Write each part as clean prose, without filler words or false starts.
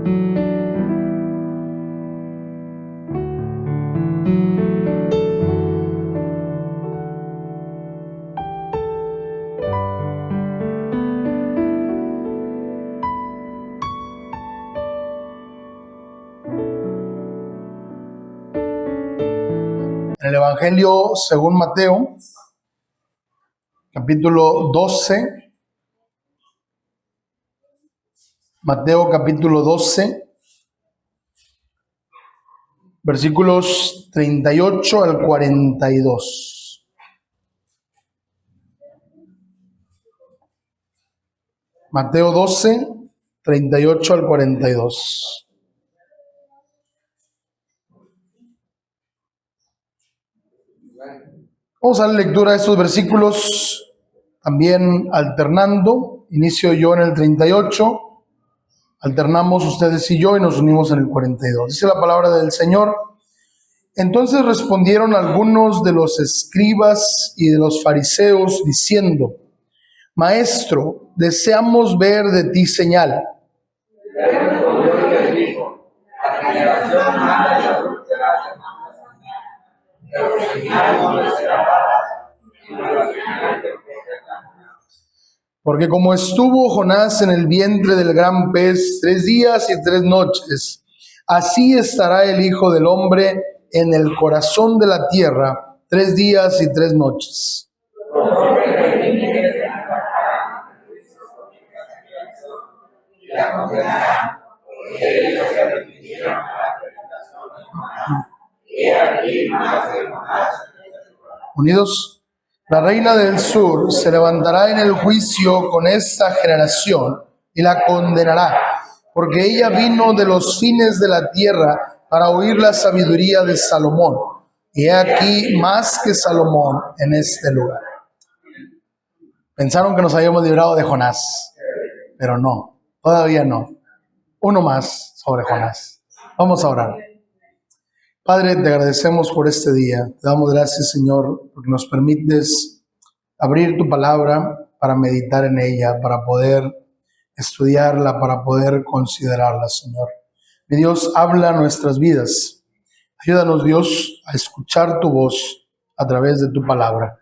En el Evangelio según Mateo, capítulo 12, Mateo capítulo 12, versículos 38 al 42. Mateo 12, 38 al 42. Vamos a dar lectura de estos versículos también alternando. Inicio yo en el 38, alternamos ustedes y yo y nos unimos en el 42. Dice la palabra del Señor: Entonces respondieron algunos de los escribas y de los fariseos diciendo: Maestro, deseamos ver de ti señal. Porque como estuvo Jonás en el vientre del gran pez 3 días y 3 noches, así estará el Hijo del Hombre en el corazón de la tierra 3 días y 3 noches. Unidos. La reina del sur se levantará en el juicio con esta generación y la condenará, porque ella vino de los fines de la tierra para oír la sabiduría de Salomón. Y he aquí más que Salomón en este lugar. Pensaron que nos habíamos librado de Jonás, pero no, todavía no. Uno más sobre Jonás. Vamos a orar. Padre, te agradecemos por este día. Te damos gracias, Señor, porque nos permites abrir tu palabra para meditar en ella, para poder estudiarla, para poder considerarla, Señor. Mi Dios, habla nuestras vidas. Ayúdanos, Dios, a escuchar tu voz a través de tu palabra.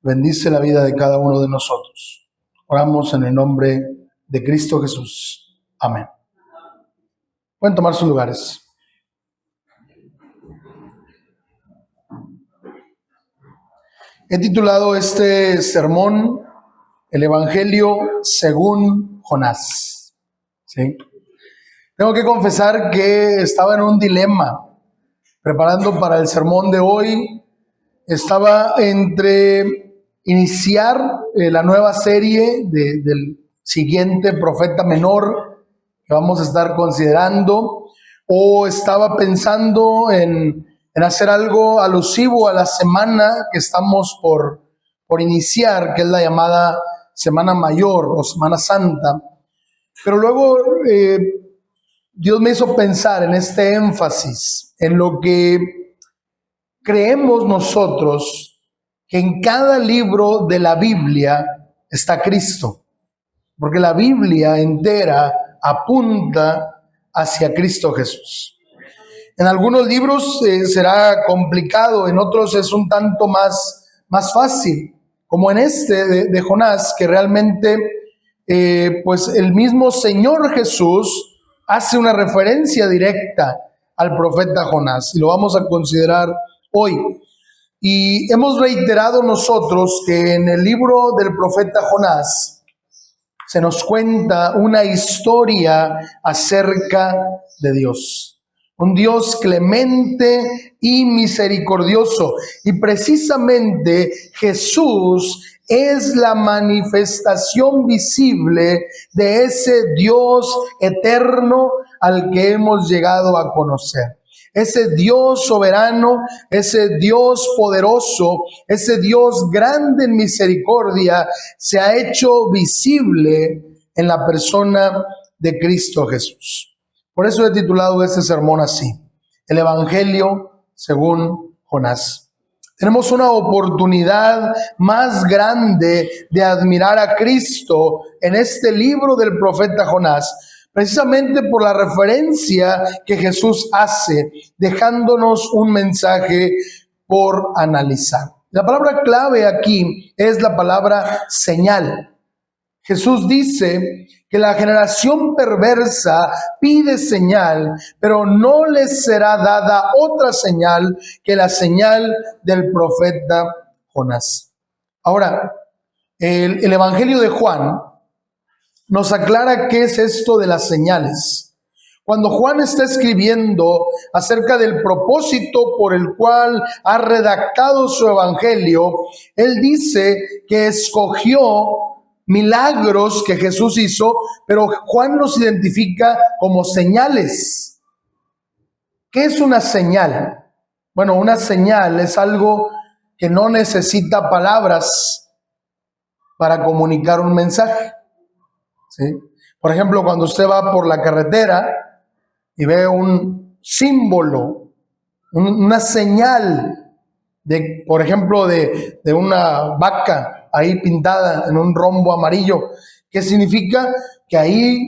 Bendice la vida de cada uno de nosotros. Oramos en el nombre de Cristo Jesús. Amén. Pueden tomar sus lugares. He titulado este sermón El Evangelio según Jonás. ¿Sí? Tengo que confesar que estaba en un dilema preparando para el sermón de hoy. Estaba entre iniciar la nueva serie del siguiente profeta menor que vamos a estar considerando, o estaba pensando en hacer algo alusivo a la semana que estamos por iniciar, que es la llamada Semana Mayor o Semana Santa. Pero luego Dios me hizo pensar en este énfasis, en lo que creemos nosotros, que en cada libro de la Biblia está Cristo, porque la Biblia entera apunta hacia Cristo Jesús. En algunos libros será complicado, en otros es un tanto más fácil, como en este de Jonás, que realmente pues el mismo Señor Jesús hace una referencia directa al profeta Jonás, y lo vamos a considerar hoy. Y hemos reiterado nosotros que en el libro del profeta Jonás se nos cuenta una historia acerca de Dios. Un Dios clemente y misericordioso. Y precisamente Jesús es la manifestación visible de ese Dios eterno al que hemos llegado a conocer. Ese Dios soberano, ese Dios poderoso, ese Dios grande en misericordia se ha hecho visible en la persona de Cristo Jesús. Por eso he titulado este sermón así: El Evangelio según Jonás. Tenemos una oportunidad más grande de admirar a Cristo en este libro del profeta Jonás, precisamente por la referencia que Jesús hace, dejándonos un mensaje por analizar. La palabra clave aquí es la palabra señal. Jesús dice que la generación perversa pide señal, pero no les será dada otra señal que la señal del profeta Jonás. Ahora, el Evangelio de Juan nos aclara qué es esto de las señales. Cuando Juan está escribiendo acerca del propósito por el cual ha redactado su evangelio, él dice que escogió milagros que Jesús hizo, pero Juan los identifica como señales. ¿Qué es una señal? Bueno, una señal es algo que no necesita palabras para comunicar un mensaje, ¿sí? Por ejemplo, cuando usted va por la carretera y ve un símbolo, una señal de, por ejemplo, de una vaca ahí pintada en un rombo amarillo, que significa que ahí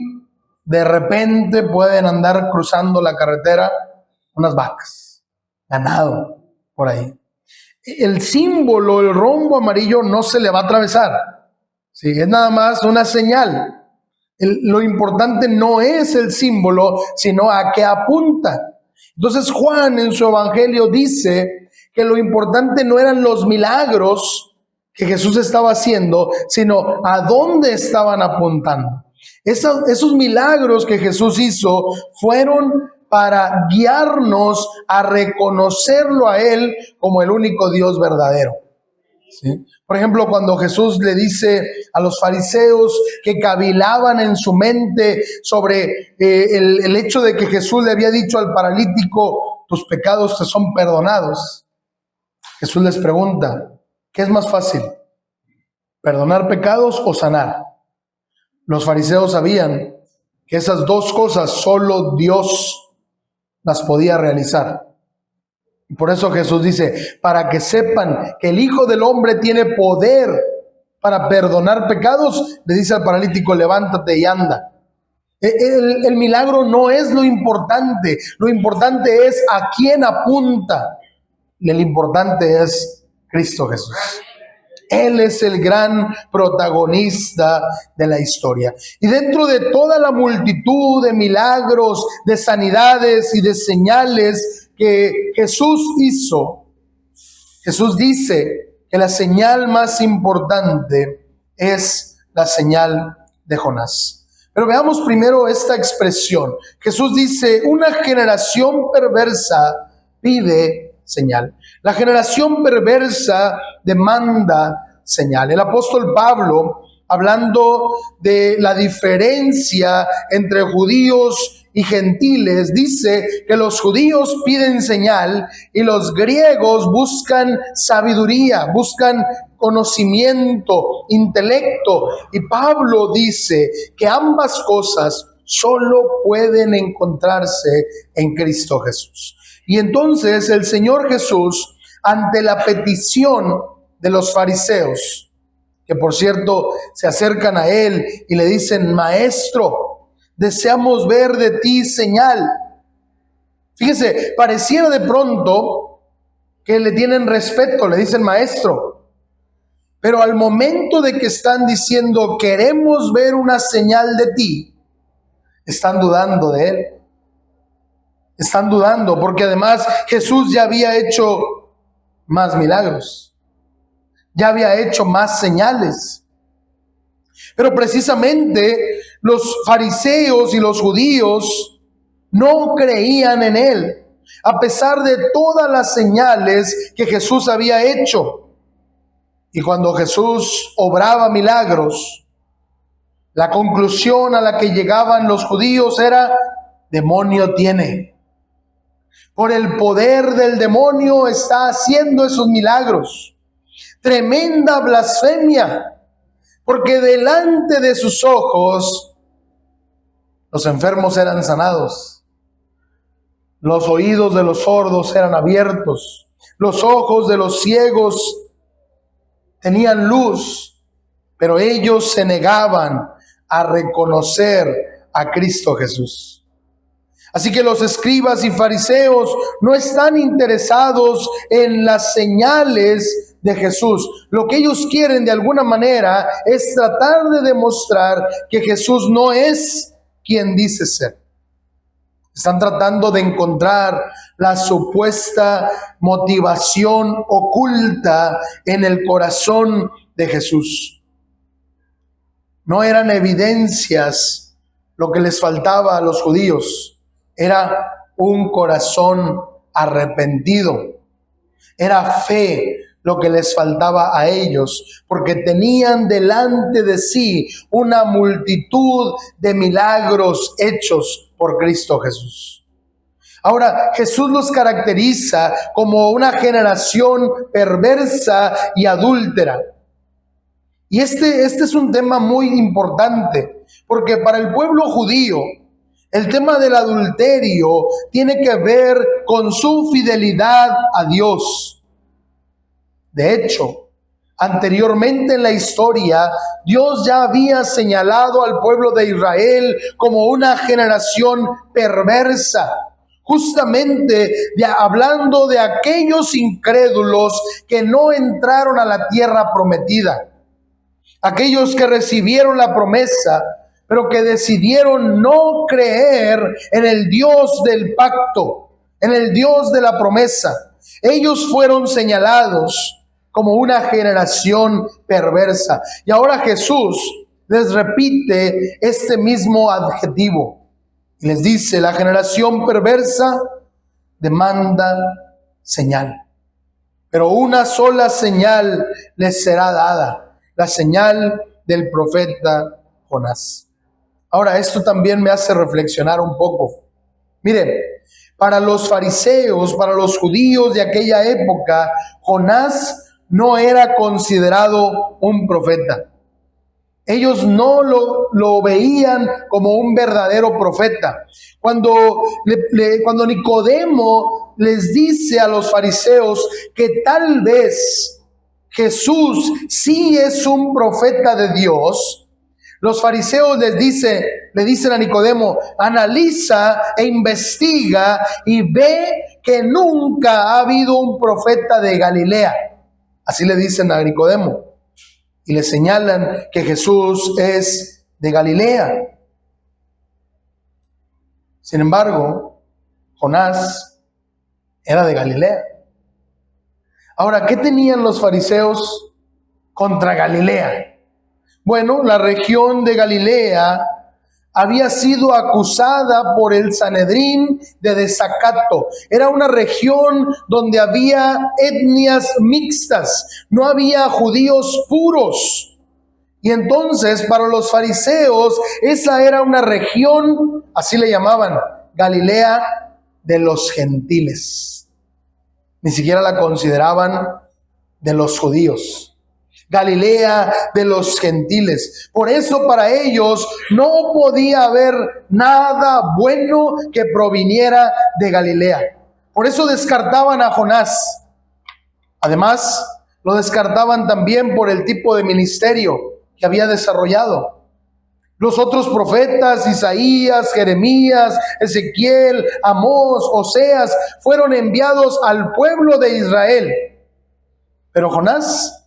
de repente pueden andar cruzando la carretera unas vacas, ganado por ahí. El símbolo, el rombo amarillo no se le va a atravesar, ¿sí? Es nada más una señal. Lo importante no es el símbolo, sino a qué apunta. Entonces Juan en su evangelio dice que lo importante no eran los milagros que Jesús estaba haciendo, sino a dónde estaban apuntando. Esos milagros que Jesús hizo fueron para guiarnos a reconocerlo a Él como el único Dios verdadero, ¿sí? Por ejemplo, cuando Jesús le dice a los fariseos que cavilaban en su mente sobre el hecho de que Jesús le había dicho al paralítico, tus pecados te son perdonados, Jesús les pregunta, ¿qué es más fácil? ¿Perdonar pecados o sanar? Los fariseos sabían que esas dos cosas solo Dios las podía realizar. Y por eso Jesús dice, para que sepan que el Hijo del Hombre tiene poder para perdonar pecados, le dice al paralítico, levántate y anda. El milagro no es lo importante es a quién apunta. Y el importante es Cristo Jesús. Él es el gran protagonista de la historia. Y dentro de toda la multitud de milagros, de sanidades y de señales que Jesús hizo, Jesús dice que la señal más importante es la señal de Jonás. Pero veamos primero esta expresión. Jesús dice, una generación perversa pide señal. La generación perversa demanda señal. El apóstol Pablo, hablando de la diferencia entre judíos y gentiles, dice que los judíos piden señal y los griegos buscan sabiduría, buscan conocimiento, intelecto. Y Pablo dice que ambas cosas solo pueden encontrarse en Cristo Jesús. Y entonces el Señor Jesús, ante la petición de los fariseos, que por cierto se acercan a Él y le dicen, Maestro, deseamos ver de ti señal. Fíjese, pareciera de pronto que le tienen respeto, le dicen Maestro, pero al momento de que están diciendo, queremos ver una señal de ti, están dudando de Él. Están dudando porque además Jesús ya había hecho más milagros, ya había hecho más señales. Pero precisamente los fariseos y los judíos no creían en Él, a pesar de todas las señales que Jesús había hecho. Y cuando Jesús obraba milagros, la conclusión a la que llegaban los judíos era, demonio tiene. Por el poder del demonio está haciendo esos milagros. Tremenda blasfemia, porque delante de sus ojos los enfermos eran sanados, los oídos de los sordos eran abiertos, los ojos de los ciegos tenían luz, pero ellos se negaban a reconocer a Cristo Jesús. Así que los escribas y fariseos no están interesados en las señales de Jesús. Lo que ellos quieren de alguna manera es tratar de demostrar que Jesús no es quien dice ser. Están tratando de encontrar la supuesta motivación oculta en el corazón de Jesús. No eran evidencias lo que les faltaba a los judíos. Era un corazón arrepentido. Era fe lo que les faltaba a ellos, porque tenían delante de sí una multitud de milagros hechos por Cristo Jesús. Ahora, Jesús los caracteriza como una generación perversa y adúltera. Y este es un tema muy importante, porque para el pueblo judío, el tema del adulterio tiene que ver con su fidelidad a Dios. De hecho, anteriormente en la historia, Dios ya había señalado al pueblo de Israel como una generación perversa, justamente hablando de aquellos incrédulos que no entraron a la tierra prometida, aquellos que recibieron la promesa, pero que decidieron no creer en el Dios del pacto, en el Dios de la promesa. Ellos fueron señalados como una generación perversa. Y ahora Jesús les repite este mismo adjetivo. Y les dice, la generación perversa demanda señal. Pero una sola señal les será dada, la señal del profeta Jonás. Ahora, esto también me hace reflexionar un poco. Miren, para los fariseos, para los judíos de aquella época, Jonás no era considerado un profeta. Ellos no lo veían como un verdadero profeta. Cuando Nicodemo les dice a los fariseos que tal vez Jesús sí es un profeta de Dios, los fariseos le dicen a Nicodemo, analiza e investiga y ve que nunca ha habido un profeta de Galilea. Así le dicen a Nicodemo y le señalan que Jesús es de Galilea. Sin embargo, Jonás era de Galilea. Ahora, ¿qué tenían los fariseos contra Galilea? Bueno, la región de Galilea había sido acusada por el Sanedrín de desacato. Era una región donde había etnias mixtas, no había judíos puros. Y entonces para los fariseos esa era una región, así le llamaban, Galilea de los gentiles. Ni siquiera la consideraban de los judíos. Galilea de los gentiles. Por eso para ellos no podía haber nada bueno que proviniera de Galilea. Por eso descartaban a Jonás. Además, lo descartaban también por el tipo de ministerio que había desarrollado. Los otros profetas, Isaías, Jeremías, Ezequiel, Amós, Oseas, fueron enviados al pueblo de Israel. Pero Jonás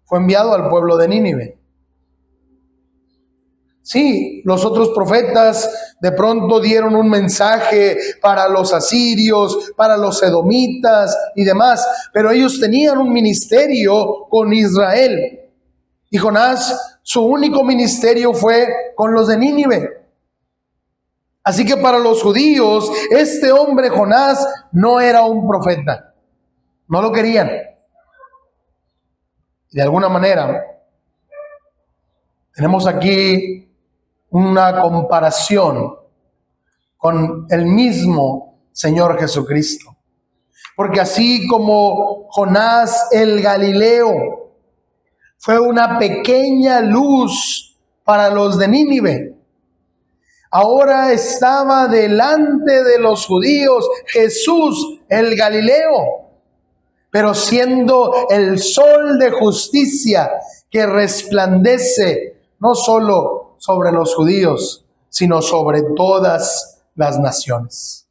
fue enviado al pueblo de Nínive. Sí, los otros profetas de pronto dieron un mensaje para los asirios, para los edomitas y demás, pero ellos tenían un ministerio con Israel. Y Jonás, su único ministerio fue con los de Nínive. Así que para los judíos, este hombre Jonás no era un profeta. No lo querían. De alguna manera, tenemos aquí una comparación con el mismo Señor Jesucristo. Porque así como Jonás el Galileo fue una pequeña luz para los de Nínive, ahora estaba delante de los judíos Jesús el Galileo, pero siendo el sol de justicia que resplandece no solo sobre los judíos, sino sobre todas las naciones.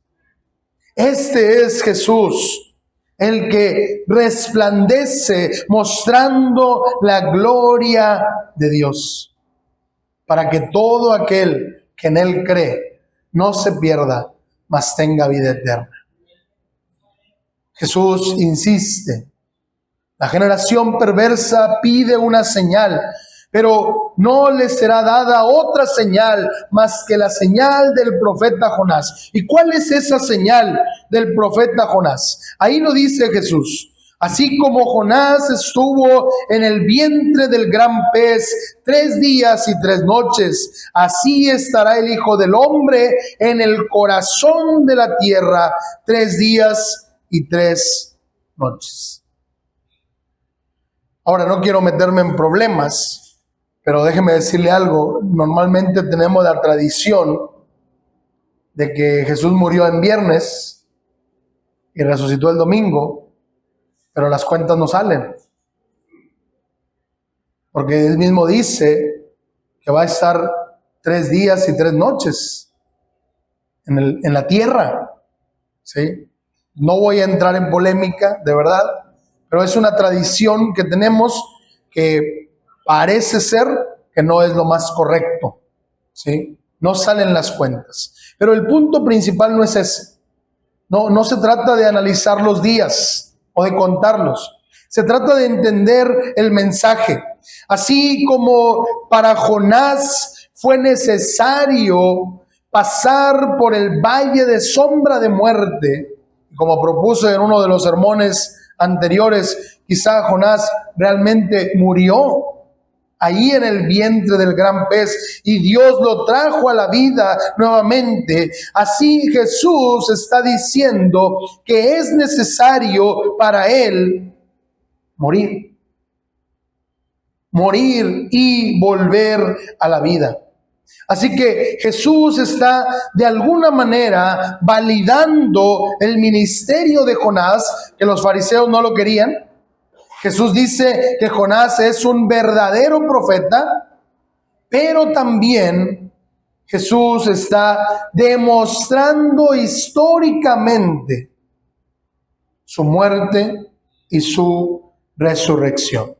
Este es Jesús, el que resplandece mostrando la gloria de Dios, para que todo aquel que en Él cree no se pierda, mas tenga vida eterna. Jesús insiste. La generación perversa pide una señal, pero no le será dada otra señal más que la señal del profeta Jonás. ¿Y cuál es esa señal del profeta Jonás? Ahí lo dice Jesús. Así como Jonás estuvo en el vientre del gran pez 3 días y 3 noches, así estará el Hijo del Hombre en el corazón de la tierra 3 días y 3 noches. Ahora, no quiero meterme en problemas, pero déjeme decirle algo. Normalmente tenemos la tradición de que Jesús murió en viernes y resucitó el domingo, pero las cuentas no salen. Porque Él mismo dice que va a estar 3 días y 3 noches en la tierra, ¿sí? No voy a entrar en polémica, de verdad, pero es una tradición que tenemos que parece ser que no es lo más correcto, ¿sí? No salen las cuentas. Pero el punto principal no es ese. No se trata de analizar los días o de contarlos. Se trata de entender el mensaje. Así como para Jonás fue necesario pasar por el valle de sombra de muerte, como propuse en uno de los sermones anteriores, quizá Jonás realmente murió ahí en el vientre del gran pez y Dios lo trajo a la vida nuevamente. Así Jesús está diciendo que es necesario para Él morir y volver a la vida. Así que Jesús está de alguna manera validando el ministerio de Jonás, que los fariseos no lo querían. Jesús dice que Jonás es un verdadero profeta, pero también Jesús está demostrando históricamente su muerte y su resurrección.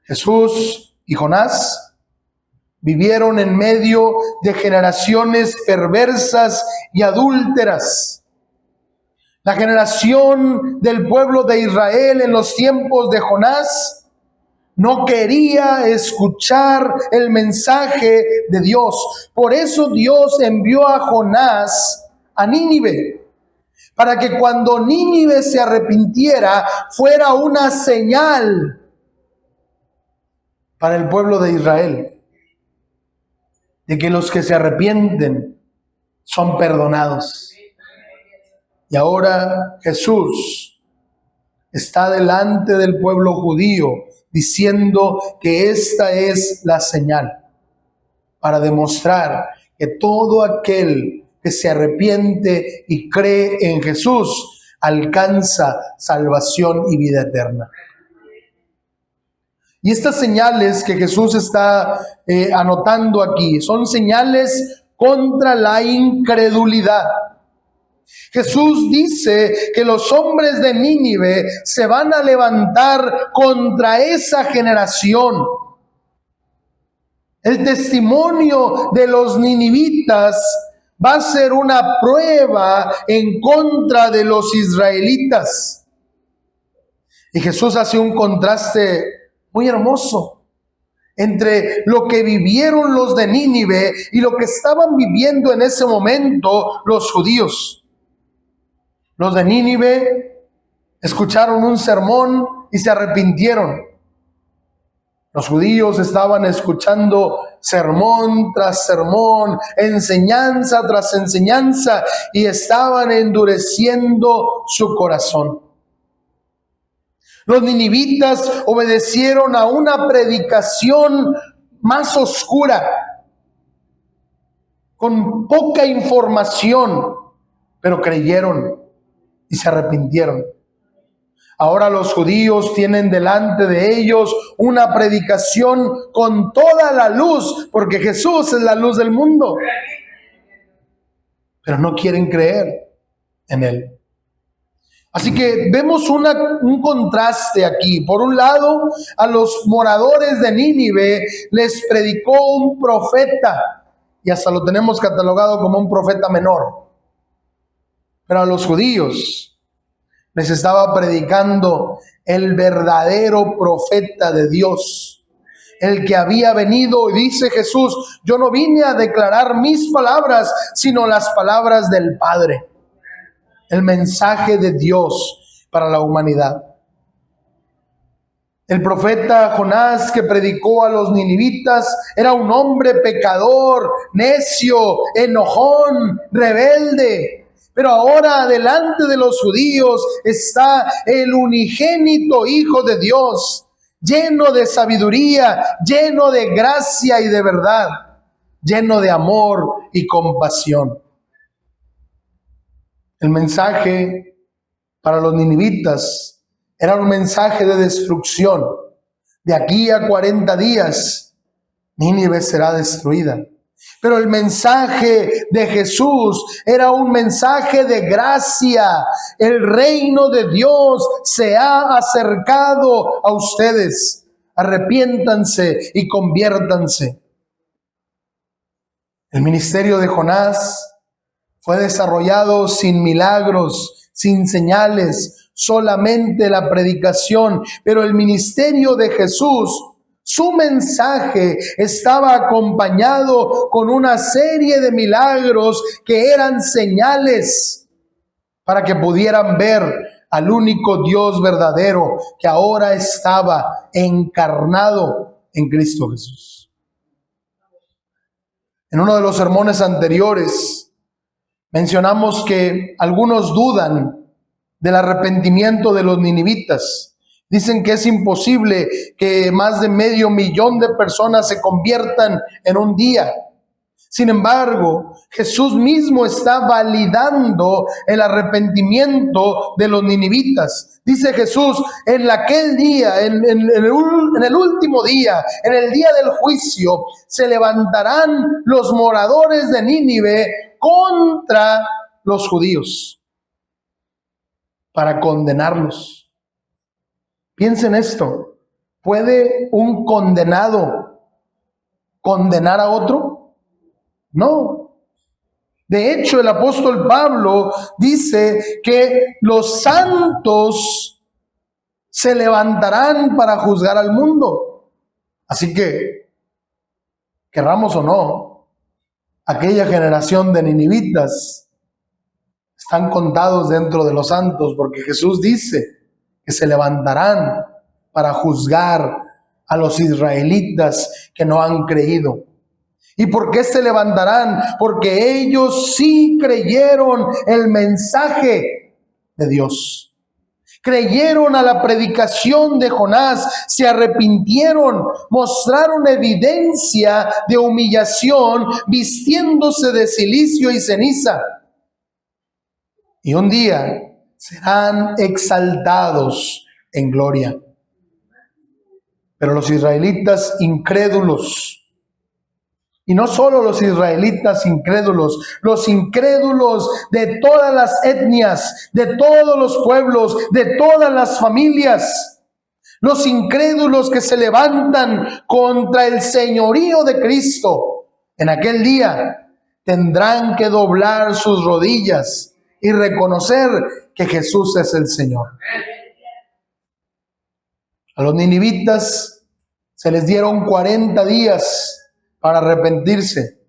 Jesús y Jonás vivieron en medio de generaciones perversas y adúlteras. La generación del pueblo de Israel en los tiempos de Jonás no quería escuchar el mensaje de Dios. Por eso Dios envió a Jonás a Nínive, para que cuando Nínive se arrepintiera fuera una señal para el pueblo de Israel, de que los que se arrepienten son perdonados. Y ahora Jesús está delante del pueblo judío diciendo que esta es la señal para demostrar que todo aquel que se arrepiente y cree en Jesús alcanza salvación y vida eterna. Y estas señales que Jesús está anotando aquí son señales contra la incredulidad. Jesús dice que los hombres de Nínive se van a levantar contra esa generación. El testimonio de los ninivitas va a ser una prueba en contra de los israelitas. Y Jesús hace un contraste muy hermoso entre lo que vivieron los de Nínive y lo que estaban viviendo en ese momento los judíos. Los de Nínive escucharon un sermón y se arrepintieron. Los judíos estaban escuchando sermón tras sermón, enseñanza tras enseñanza, y estaban endureciendo su corazón. Los ninivitas obedecieron a una predicación más oscura, con poca información, pero creyeron y se arrepintieron. Ahora los judíos tienen delante de ellos una predicación con toda la luz, porque Jesús es la luz del mundo. Pero no quieren creer en Él. Así que vemos un contraste aquí. Por un lado, a los moradores de Nínive les predicó un profeta, y hasta lo tenemos catalogado como un profeta menor. Pero a los judíos les estaba predicando el verdadero profeta de Dios, el que había venido. Y dice Jesús: yo no vine a declarar mis palabras, sino las palabras del Padre. El mensaje de Dios para la humanidad. El profeta Jonás, que predicó a los ninivitas, era un hombre pecador, necio, enojón, rebelde. Pero ahora delante de los judíos está el unigénito Hijo de Dios, lleno de sabiduría, lleno de gracia y de verdad, lleno de amor y compasión. El mensaje para los ninivitas era un mensaje de destrucción. De aquí a 40 días, Nínive será destruida. Pero el mensaje de Jesús era un mensaje de gracia. El reino de Dios se ha acercado a ustedes. Arrepiéntanse y conviértanse. El ministerio de Jonás fue desarrollado sin milagros, sin señales, solamente la predicación. Pero el ministerio de Jesús, su mensaje, estaba acompañado con una serie de milagros que eran señales para que pudieran ver al único Dios verdadero que ahora estaba encarnado en Cristo Jesús. En uno de los sermones anteriores mencionamos que algunos dudan del arrepentimiento de los ninivitas. Dicen que es imposible que más de 500,000 de personas se conviertan en un día. Sin embargo, Jesús mismo está validando el arrepentimiento de los ninivitas. Dice Jesús: en aquel día, en el último día, en el día del juicio, se levantarán los moradores de Nínive contra los judíos para condenarlos. Piensen esto: ¿puede un condenado condenar a otro? No. De hecho, el apóstol Pablo dice que los santos se levantarán para juzgar al mundo. Así que, querramos o no, aquella generación de ninivitas están contados dentro de los santos, porque Jesús dice que se levantarán para juzgar a los israelitas que no han creído. ¿Y por qué se levantarán? Porque ellos sí creyeron el mensaje de Dios. Creyeron a la predicación de Jonás, se arrepintieron, mostraron evidencia de humillación, vistiéndose de cilicio y ceniza. Y un día serán exaltados en gloria. Pero los israelitas incrédulos, y no solo los israelitas incrédulos, los incrédulos de todas las etnias, de todos los pueblos, de todas las familias, los incrédulos que se levantan contra el señorío de Cristo, en aquel día tendrán que doblar sus rodillas y reconocer que Jesús es el Señor. A los ninivitas se les dieron 40 días para arrepentirse,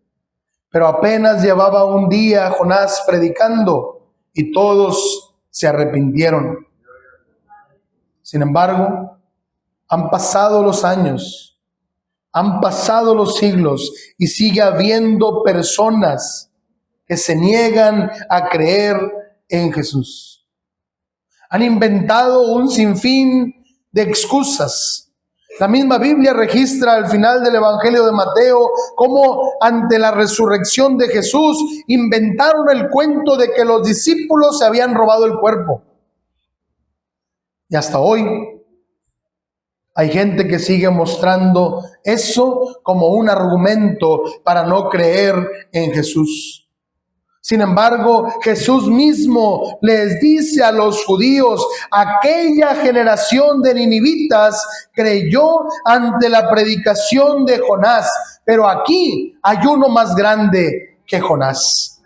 pero apenas llevaba un día Jonás predicando y todos se arrepintieron. Sin embargo, han pasado los años, han pasado los siglos y sigue habiendo personas que se niegan a creer en Jesús. Han inventado un sinfín de excusas. La misma Biblia registra al final del Evangelio de Mateo cómo ante la resurrección de Jesús inventaron el cuento de que los discípulos se habían robado el cuerpo. Y hasta hoy hay gente que sigue mostrando eso como un argumento para no creer en Jesús. Sin embargo, Jesús mismo les dice a los judíos: aquella generación de ninivitas creyó ante la predicación de Jonás, pero aquí hay uno más grande que Jonás.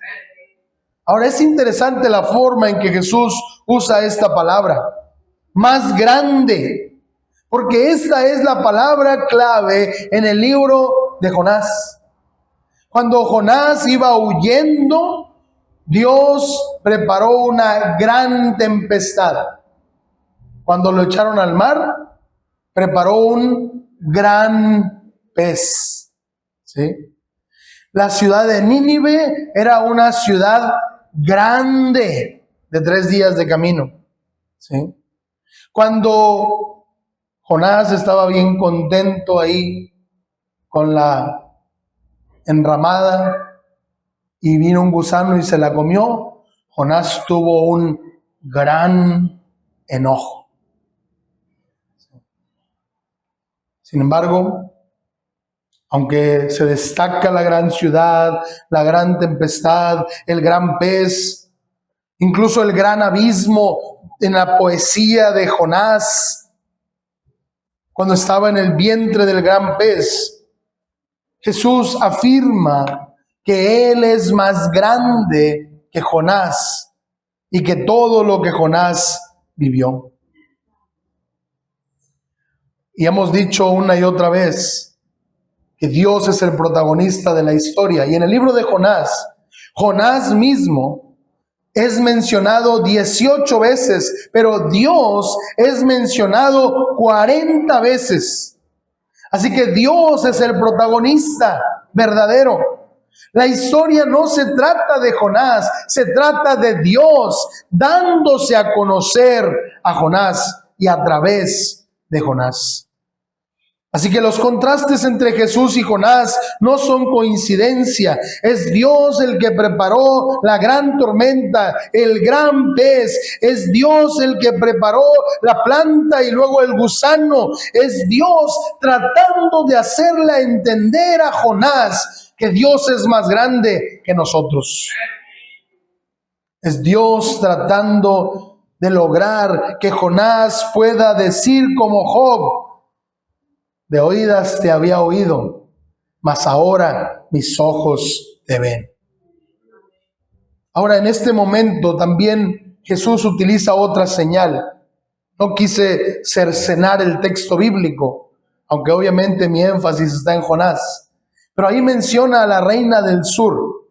Ahora, es interesante la forma en que Jesús usa esta palabra, más grande, porque esta es la palabra clave en el libro de Jonás. Cuando Jonás iba huyendo, Dios preparó una gran tempestad. Cuando lo echaron al mar, preparó un gran pez. ¿Sí? La ciudad de Nínive era una ciudad grande de 3 días de camino. ¿Sí? Cuando Jonás estaba bien contento ahí con la enramada y vino un gusano y se la comió, Jonás tuvo un gran enojo. Sin embargo, aunque se destaca la gran ciudad, la gran tempestad, el gran pez, incluso el gran abismo en la poesía de Jonás, cuando estaba en el vientre del gran pez, Jesús afirma que Él es más grande que Jonás y que todo lo que Jonás vivió. Y hemos dicho una y otra vez que Dios es el protagonista de la historia. Y en el libro de Jonás, Jonás mismo es mencionado 18 veces, pero Dios es mencionado 40 veces. Así que Dios es el protagonista verdadero. La historia no se trata de Jonás, se trata de Dios dándose a conocer a Jonás y a través de Jonás. Así que los contrastes entre Jesús y Jonás no son coincidencia. Es Dios el que preparó la gran tormenta, el gran pez. Es Dios el que preparó la planta y luego el gusano. Es Dios tratando de hacerle entender a Jonás que Dios es más grande que nosotros. Es Dios tratando de lograr que Jonás pueda decir como Job: de oídas te había oído, mas ahora mis ojos te ven. Ahora, en este momento también Jesús utiliza otra señal. No quise cercenar el texto bíblico, aunque obviamente mi énfasis está en Jonás. Pero ahí menciona a la reina del sur.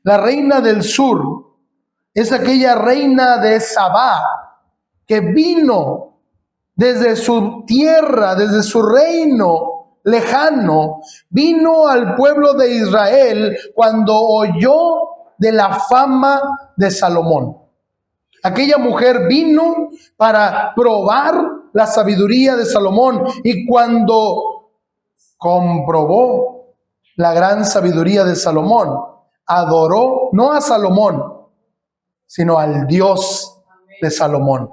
La reina del sur es aquella reina de Sabá que vino desde su tierra, desde su reino lejano, vino al pueblo de Israel cuando oyó de la fama de Salomón. Aquella mujer vino para probar la sabiduría de Salomón, y cuando comprobó la gran sabiduría de Salomón, adoró no a Salomón, sino al Dios de Salomón,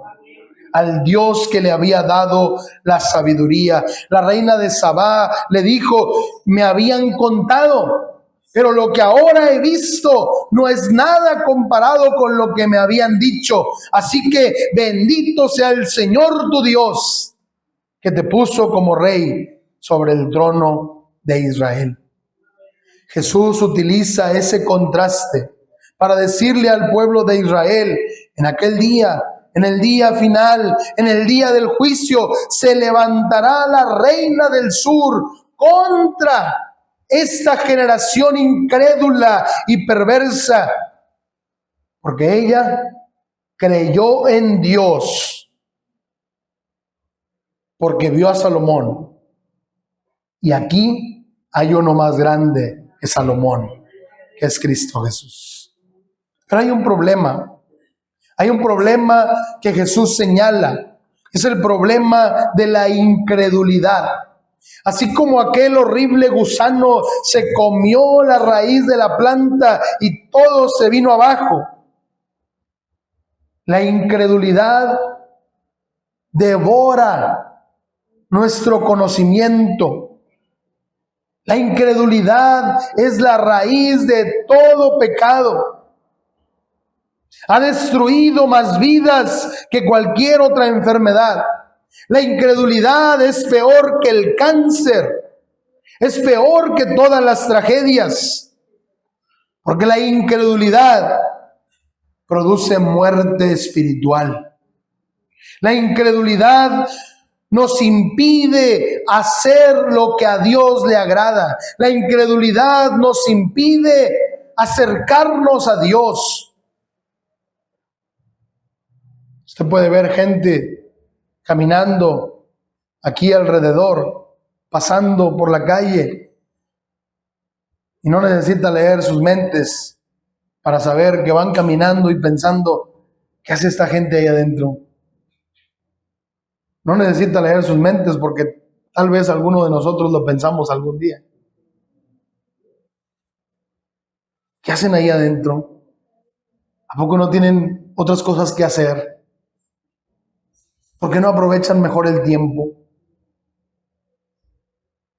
al Dios que le había dado la sabiduría. La reina de Sabá le dijo: me habían contado, pero lo que ahora he visto no es nada comparado con lo que me habían dicho. Así que bendito sea el Señor tu Dios, que te puso como rey sobre el trono de Israel. Jesús utiliza ese contraste para decirle al pueblo de Israel: en aquel día, en el día final, en el día del juicio, se levantará la reina del sur contra esta generación incrédula y perversa, porque ella creyó en Dios, porque vio a Salomón. Y aquí hay uno más grande que Salomón, que es Cristo Jesús. Pero hay un problema. Hay un problema que Jesús señala. Es el problema de la incredulidad. Así como aquel horrible gusano se comió la raíz de la planta y todo se vino abajo, la incredulidad devora nuestro conocimiento. La incredulidad es la raíz de todo pecado. Ha destruido más vidas que cualquier otra enfermedad. La incredulidad es peor que el cáncer. Es peor que todas las tragedias. Porque la incredulidad produce muerte espiritual. La incredulidad nos impide hacer lo que a Dios le agrada. La incredulidad nos impide acercarnos a Dios. Usted puede ver gente caminando aquí alrededor, pasando por la calle, y no necesita leer sus mentes para saber que van caminando y pensando, ¿qué hace esta gente ahí adentro? No necesita leer sus mentes porque tal vez alguno de nosotros lo pensamos algún día. ¿Qué hacen ahí adentro? ¿A poco no tienen otras cosas que hacer? ¿Por qué no aprovechan mejor el tiempo?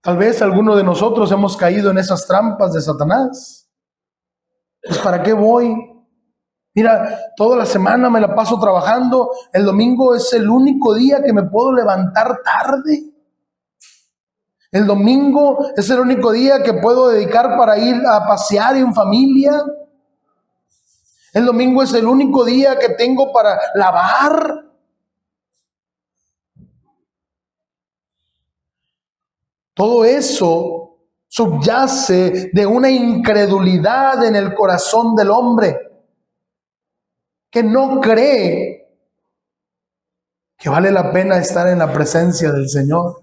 Tal vez alguno de nosotros hemos caído en esas trampas de Satanás. Pues ¿para qué voy? Mira, toda la semana me la paso trabajando. El domingo es el único día que me puedo levantar tarde. El domingo es el único día que puedo dedicar para ir a pasear en familia. El domingo es el único día que tengo para lavar. Todo eso subyace de una incredulidad en el corazón del hombre, que no cree que vale la pena estar en la presencia del Señor,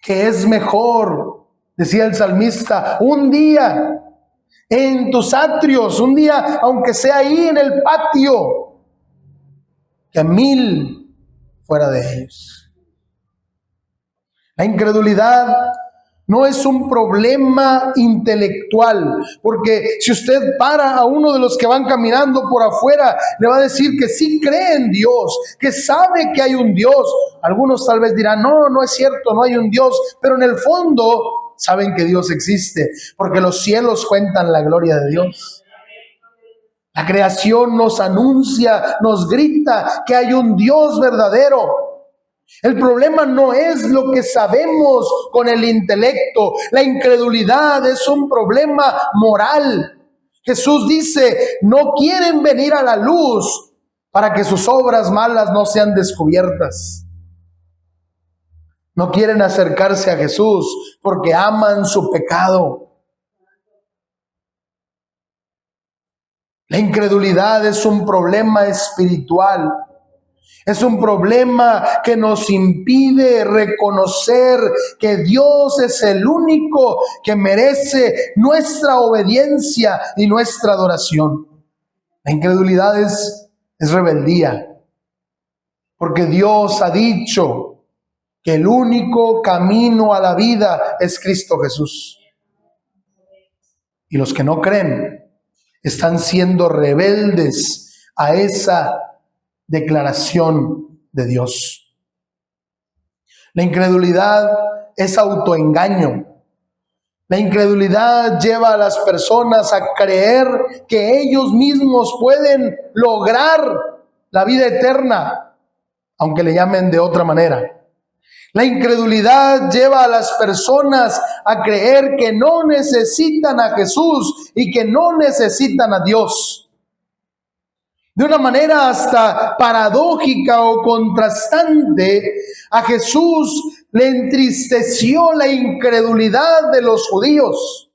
que es mejor, decía el salmista, un día en tus atrios, un día aunque sea ahí en el patio, que 1000 fuera de ellos. La incredulidad no es un problema intelectual, porque si usted para a uno de los que van caminando por afuera, le va a decir que sí cree en Dios, que sabe que hay un Dios. Algunos tal vez dirán, no, no es cierto, no hay un Dios, pero en el fondo saben que Dios existe, porque los cielos cuentan la gloria de Dios. La creación nos anuncia, nos grita que hay un Dios verdadero. El problema no es lo que sabemos con el intelecto. La incredulidad es un problema moral. Jesús dice, no quieren venir a la luz para que sus obras malas no sean descubiertas. No quieren acercarse a Jesús porque aman su pecado. La incredulidad es un problema espiritual. Es un problema que nos impide reconocer que Dios es el único que merece nuestra obediencia y nuestra adoración. La incredulidad es rebeldía, porque Dios ha dicho que el único camino a la vida es Cristo Jesús. Y los que no creen están siendo rebeldes a esa declaración de Dios. La incredulidad es autoengaño. La incredulidad lleva a las personas a creer que ellos mismos pueden lograr la vida eterna, aunque le llamen de otra manera. La incredulidad lleva a las personas a creer que no necesitan a Jesús y que no necesitan a Dios. De una manera hasta paradójica o contrastante, a Jesús le entristeció la incredulidad de los judíos,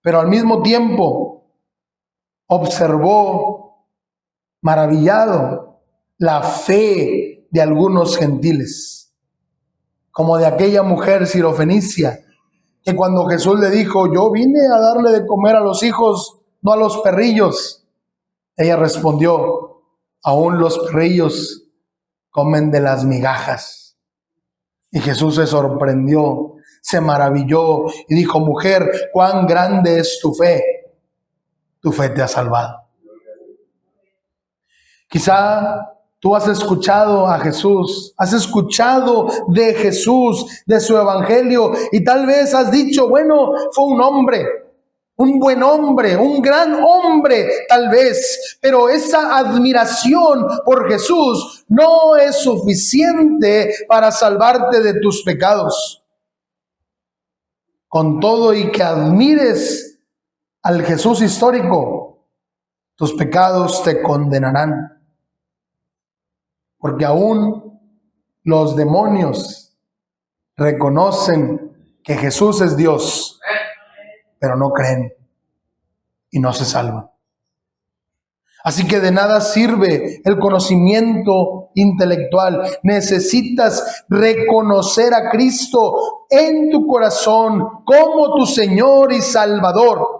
pero al mismo tiempo observó maravillado la fe de algunos gentiles, como de aquella mujer sirofenicia, que cuando Jesús le dijo, yo vine a darle de comer a los hijos, no a los perrillos, ella respondió, aún los perrillos comen de las migajas. Y Jesús se sorprendió, se maravilló y dijo, mujer, cuán grande es tu fe te ha salvado. Quizá Tú has escuchado a Jesús, has escuchado de Jesús, de su evangelio, y tal vez has dicho, bueno, fue un hombre, un buen hombre, un gran hombre, tal vez, pero esa admiración por Jesús no es suficiente para salvarte de tus pecados. Con todo y que admires al Jesús histórico, tus pecados te condenarán. Porque aún los demonios reconocen que Jesús es Dios, pero no creen y no se salvan. Así que de nada sirve el conocimiento intelectual. Necesitas reconocer a Cristo en tu corazón como tu Señor y Salvador.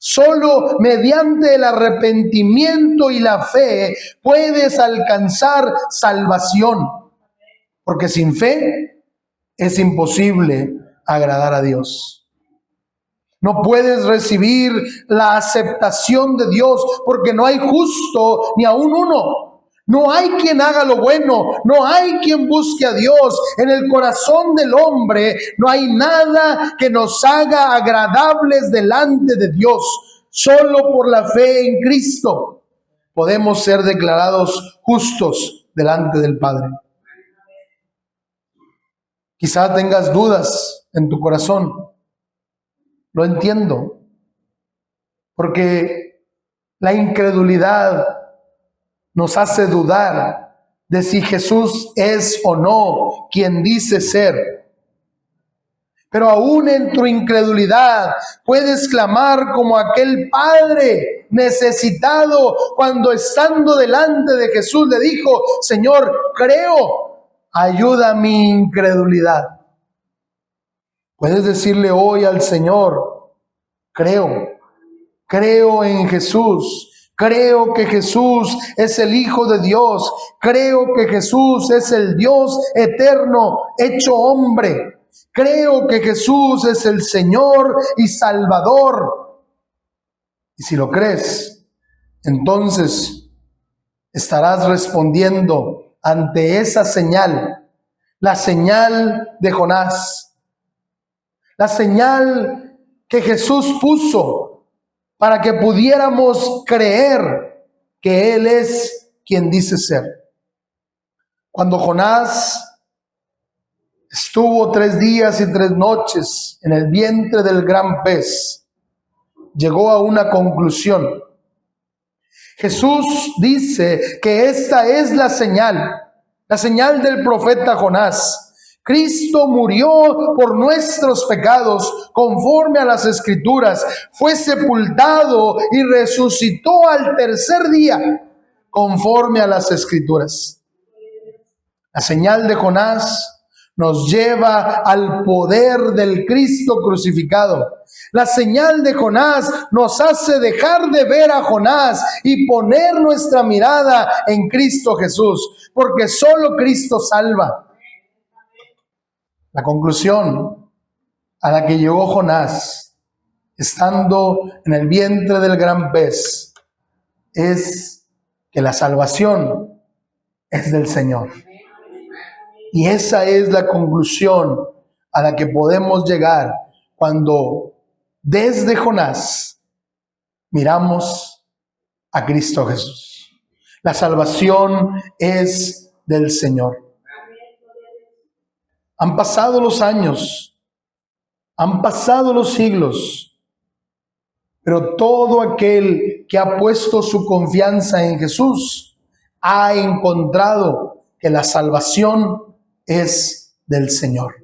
Solo mediante el arrepentimiento y la fe puedes alcanzar salvación, porque sin fe es imposible agradar a Dios. No puedes recibir la aceptación de Dios porque no hay justo ni aun uno. No hay quien haga lo bueno, no hay quien busque a Dios. En el corazón del hombre no hay nada que nos haga agradables delante de Dios. Solo por la fe en Cristo podemos ser declarados justos delante del Padre. Quizás tengas dudas en tu corazón. Lo entiendo, porque la incredulidad nos hace dudar de si Jesús es o no quien dice ser. Pero aún en tu incredulidad puedes clamar como aquel padre necesitado cuando estando delante de Jesús le dijo, Señor, creo, ayuda a mi incredulidad. Puedes decirle hoy al Señor, creo en Jesús. Creo que Jesús es el Hijo de Dios. Creo que Jesús es el Dios eterno hecho hombre. Creo que Jesús es el Señor y Salvador. Y si lo crees, entonces estarás respondiendo ante esa señal, la señal de Jonás, la señal que Jesús puso para que pudiéramos creer que Él es quien dice ser. Cuando Jonás estuvo 3 días y 3 noches en el vientre del gran pez, llegó a una conclusión. Jesús dice que esta es la señal del profeta Jonás. Cristo murió por nuestros pecados conforme a las Escrituras, fue sepultado y resucitó al 3er día conforme a las Escrituras. La señal de Jonás nos lleva al poder del Cristo crucificado. La señal de Jonás nos hace dejar de ver a Jonás y poner nuestra mirada en Cristo Jesús, porque solo Cristo salva. La conclusión a la que llegó Jonás, estando en el vientre del gran pez, es que la salvación es del Señor. Y esa es la conclusión a la que podemos llegar cuando desde Jonás miramos a Cristo Jesús. La salvación es del Señor. Han pasado los años, han pasado los siglos, pero todo aquel que ha puesto su confianza en Jesús ha encontrado que la salvación es del Señor.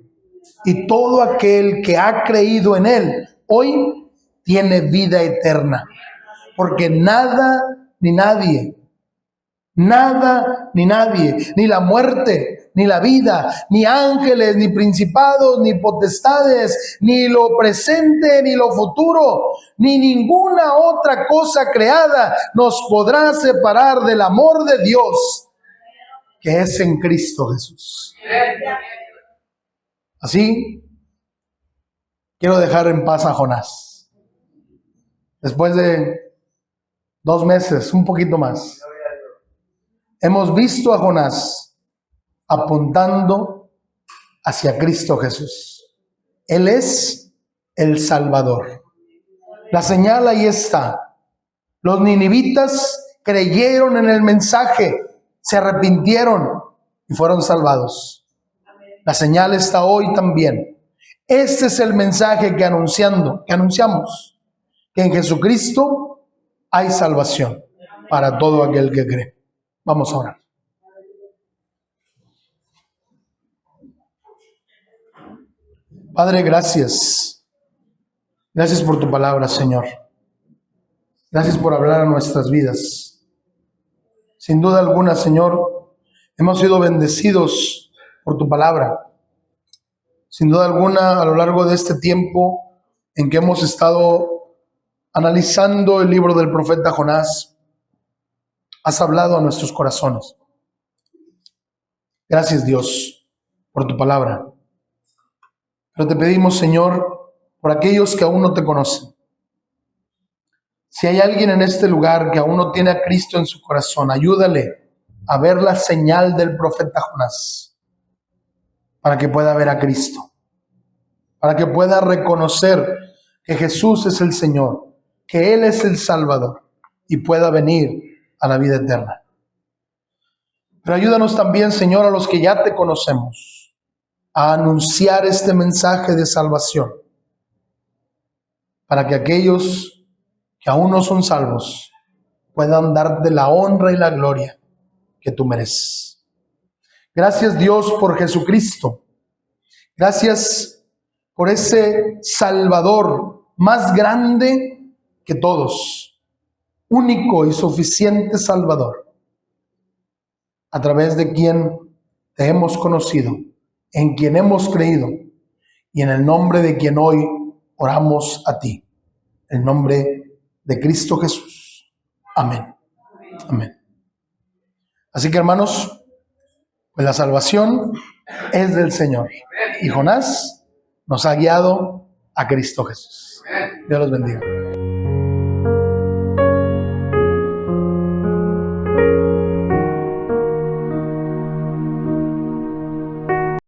Y todo aquel que ha creído en Él hoy tiene vida eterna, porque nada ni nadie, ni la muerte, ni la vida, ni ángeles, ni principados, ni potestades, ni lo presente, ni lo futuro, ni ninguna otra cosa creada nos podrá separar del amor de Dios que es en Cristo Jesús. Así, quiero dejar en paz a Jonás. Después de 2 meses, un poquito más, hemos visto a Jonás apuntando hacia Cristo Jesús. Él es el Salvador. La señal ahí está. Los ninivitas creyeron en el mensaje, se arrepintieron y fueron salvados. La señal está hoy también. Este es el mensaje que anunciamos, que en Jesucristo hay salvación para todo aquel que cree. Vamos a orar. Padre, gracias. Gracias por tu palabra, Señor. Gracias por hablar a nuestras vidas. Sin duda alguna, Señor, hemos sido bendecidos por tu palabra. Sin duda alguna, a lo largo de este tiempo en que hemos estado analizando el libro del profeta Jonás, has hablado a nuestros corazones. Gracias, Dios, por tu palabra. Pero te pedimos, Señor, por aquellos que aún no te conocen. Si hay alguien en este lugar que aún no tiene a Cristo en su corazón, ayúdale a ver la señal del profeta Jonás, para que pueda ver a Cristo, para que pueda reconocer que Jesús es el Señor, que Él es el Salvador y pueda venir a la vida eterna. Pero ayúdanos también, Señor, a los que ya te conocemos, a anunciar este mensaje de salvación, para que aquellos que aún no son salvos puedan darte la honra y la gloria que tú mereces. Gracias, Dios, por Jesucristo. Gracias por ese Salvador más grande que todos, único y suficiente Salvador, a través de quien te hemos conocido, en quien hemos creído y en el nombre de quien hoy oramos a ti, el nombre de Cristo Jesús. Amén. Amén. Así que, hermanos, pues la salvación es del Señor. Y Jonás nos ha guiado a Cristo Jesús. Dios los bendiga.